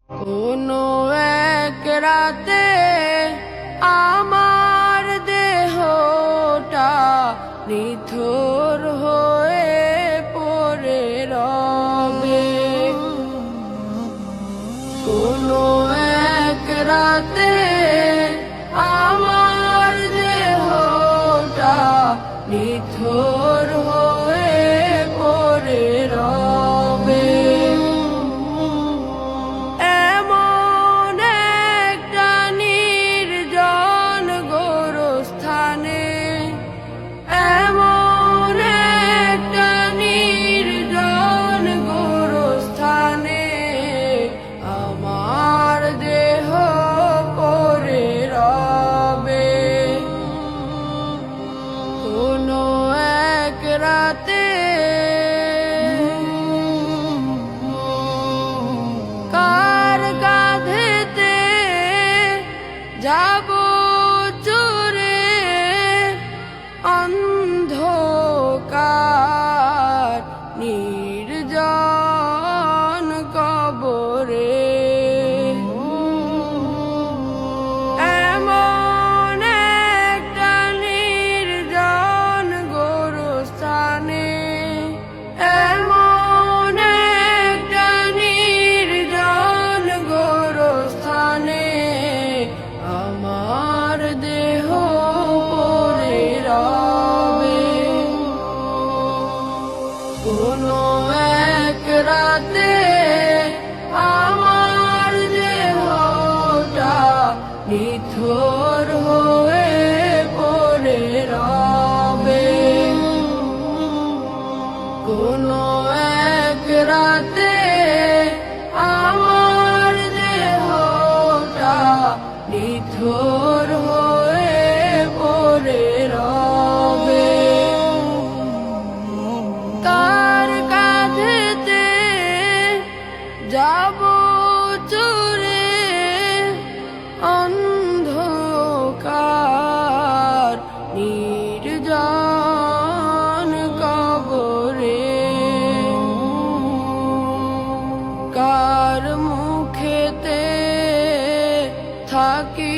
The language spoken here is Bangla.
কোনো এক রাতে আমার দেহটা নিথর হয়ে পড়ে রবে। কোনো এক রাতে আমার দেহটা নিথর হয়ে পড়ে রবে। এমন একটা নির্জন গোরস্থানে, এমন একটা নির্জন গোরস্থানে আমার দেহ পড়ে রবে। কোনো এক রাতে কার কাঁধেতে যাব চোরে অন্ধকার নির্জন কবরে। এমন একটা নির্জন গোরস্থানে, এমন একটা নির্জন গোরস্থানে আমার দেহ পড়ে রবে। কোনো এক রাতে আমার দেহটা নিথর হয়ে পড়ে রবে। কোনো এক রাতে আমার দেহটা নিথর হয়ে পড়ে রবে। কার কাঁধেতে যাব চোরে অন্ধকার নির্জন কবরে। কার মুখেতে থাকি